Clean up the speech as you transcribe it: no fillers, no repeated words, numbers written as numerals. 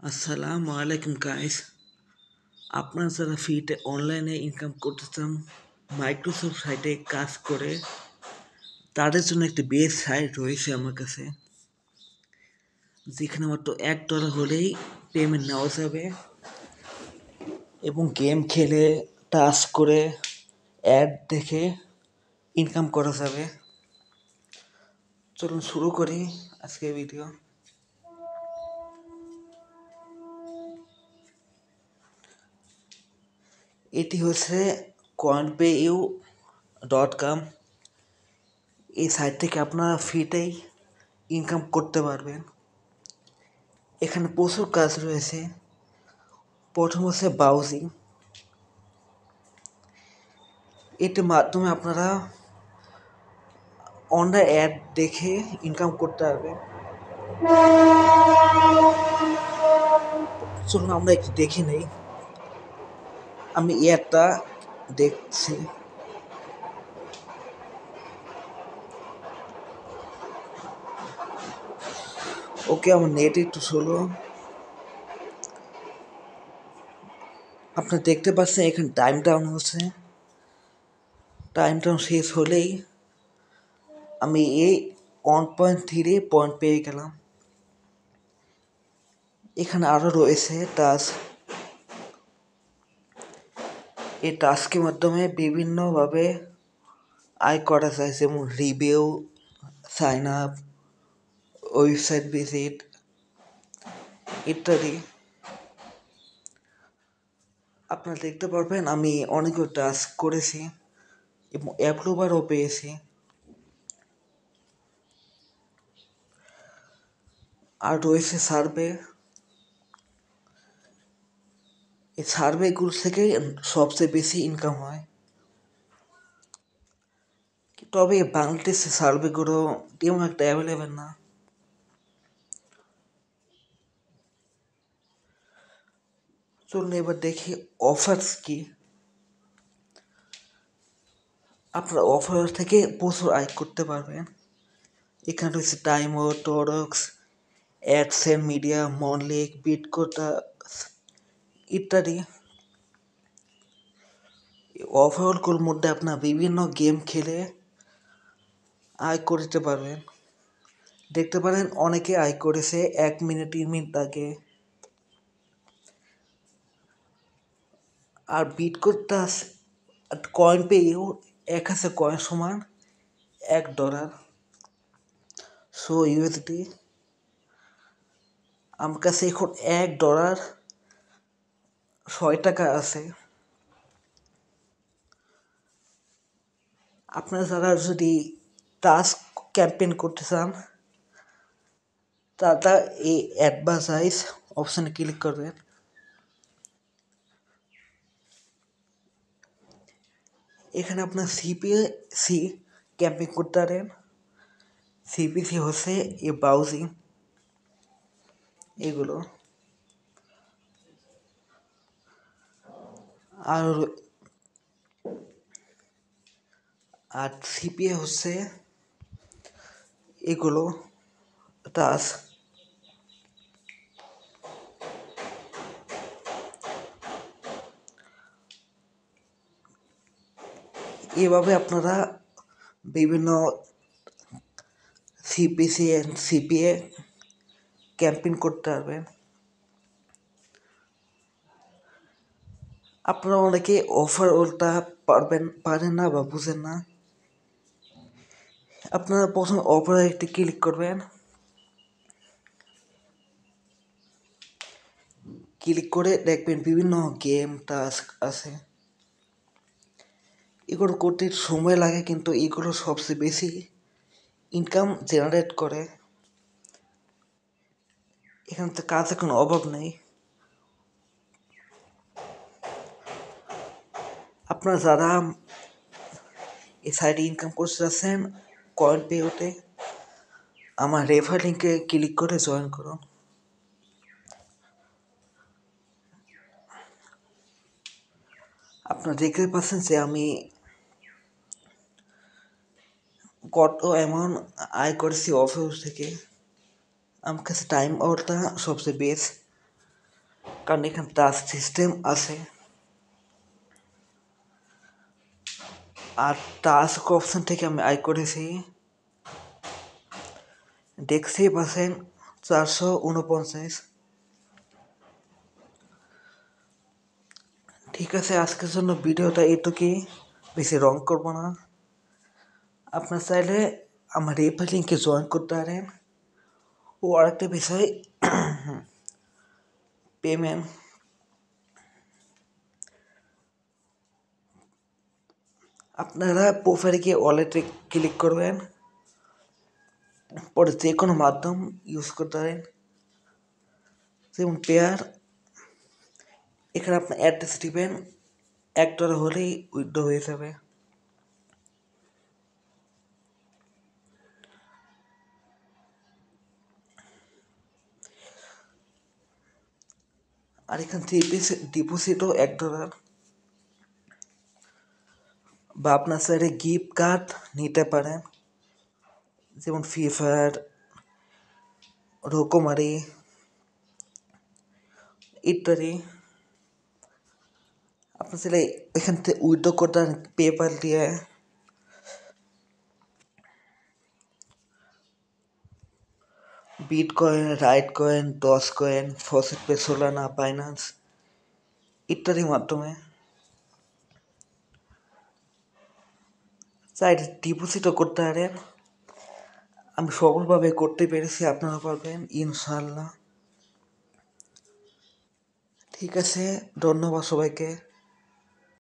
আসসালামু আলাইকুম গাইস। আপনারা যারা ফ্রিতে অনলাইনে ইনকাম করতে চান মাইক্রোসফট সাইটে কাজ করে, তাদের জন্য একটি বেস্ট সাইট রয়েছে আমার কাছে, যেখানে মাত্র $1 হলেই পেমেন্ট নেওয়া যাবে এবং গেম খেলে, টাস্ক করে, অ্যাড দেখে ইনকাম করা যাবে। চলুন শুরু করি আজকের ভিডিও। এটি হচ্ছে coinpayu.com। এই সাইট থেকে আপনারা ফ্রিতেই ইনকাম করতে পারবেন। এখানে প্রচুর কাজ রয়েছে। প্রথম হচ্ছে ব্রাউজিং। এটির মাধ্যমে আপনারা অনলাইন অ্যাড দেখে ইনকাম করতে পারবেন। চলুন আমরা একটু দেখে নেই। আমি অ্যাডটা দেখছি। ওকে, আমার নেট একটু স্লো। আপনারা দেখতে পাচ্ছেন এখানে টাইম ডাউন হচ্ছে। টাইম ডাউন শেষ হলেই আমি এই 1.3 পয়েন্ট পেয়ে গেলাম। এখানে আরও রয়েছে টাস্ক। এই টাস্কের মাধ্যমে বিভিন্নভাবে আয় করা যায়, যেমন review, sign up, website visit ইত্যাদি। আপনারা দেখতে পারবেন আমি অনেকগুলো টাস্ক করেছি এবং অ্যাপ্রুভারও পেয়েছি। আর রয়েছে সার্ভে। এই সার্ভেগুলো থেকে সবচেয়ে বেশি ইনকাম হয়, তবে বাংলাদেশে সার্ভেগুলো তেমন একটা অ্যাভেলেবেল না। চলুন এবার দেখি অফার্স কি। আপনারা অফার থেকে প্রচুর আয় করতে পারবেন। এখানে রয়েছে টাইমো, টরক্স, অ্যাডসেন্ট মিডিয়া, মনলিক, বিটকোটা ইত্যাদি। অফারগুলোর মধ্যে আপনার বিভিন্ন গেম খেলে আয় করতে পারবেন। দেখতে পারেন অনেকে আয় করেছে 1 মিনিট 3 মিনিট আগে। আর বিটকোটা কয়েন পেয়েও 1000 কয়েন সমান $1। সো ইউএসডি আমার কাছে এখন $1 6 টাকা আছে। আপনারা যারা যদি টাস্ক ক্যাম্পেইন করতে চান, তারা এই অ্যাডভার্টাইজ অপশানে ক্লিক করবেন। এখানে আপনার সিপিসি ক্যাম্পেইন করতে পারেন। সিপিসি হচ্ছে এই ব্রাউজিং এগুলো। আর আর সিপিএ হচ্ছে এগুলো টাস্ক। এভাবে আপনারা বিভিন্ন সিপিসি অ্যান্ড সিপিএ ক্যাম্পেইন করতে পারবেন। আপনারা অনেকে অফার ওলটা পারেন না বা বুঝেন না। আপনারা প্রথমে অফারে একটি ক্লিক করবেন। ক্লিক করে দেখবেন বিভিন্ন গেম টাস্ক আছে। এগুলো করতে সময় লাগে, কিন্তু এগুলো সবচেয়ে বেশি ইনকাম জেনারেট করে। এখান থেকে কাজের কোনো অভাব নেই। আপনারা যারা এই সাইডে ইনকাম করতে চাচ্ছেন কয়েন পেতে, আমার রেফার লিঙ্কে ক্লিক করে জয়েন করুন। আপনারা দেখতে পাচ্ছেন যে আমি কত অ্যামাউন্ট আয় করেছি অফার থেকে। আমার কাছে টাইম আউটটা সবচেয়ে বেস্ট। কারণ এখানে টাচ সিস্টেম আছে আর টাস্ক অপশন থেকে আমি আয় করেছি দেখতেই পাচ্ছেন 449। ঠিক আছে, আজকের জন্য ভিডিওটা এটুকুই, বেশি রং করবো না। আপনার চাইলে আমার রেফার লিঙ্কে জয়েন করতে পারেন। ও আরেকটা বিষয়, পেমেন্ট আপনারা প্রোফাইলে গিয়ে ওয়ালেটে ক্লিক করবেন, পরে যে কোনো মাধ্যম ইউজ করতে পারেন, যেমন পেয়ার। এখানে আপনার অ্যাড্রেস দিবেন, $1 হলেই উইথড্র হয়ে যাবে। আর এখানে ডিপোজিটও $1, বা আপনার সাইডে গিফট কার্ড নিতে পারেন, যেমন ফ্রি ফায়ার, রকমারি ইত্যাদি। আপনার চাইলে এখান থেকে উইথড্র করতে পারেন পেপাল দিয়ে। বিটকয়েন, রাইট কয়েন, ডস কয়েন, ফসিট পে, সোলানা, বাইন্যান্স ইত্যাদির মাধ্যমে চাইলে ডিপোজিটও করতে পারেন। আমি সফলভাবে করতে পেরেছি, আপনারা পারবেন ইনশাআল্লাহ। ঠিক আছে, ধন্যবাদ সবাইকে।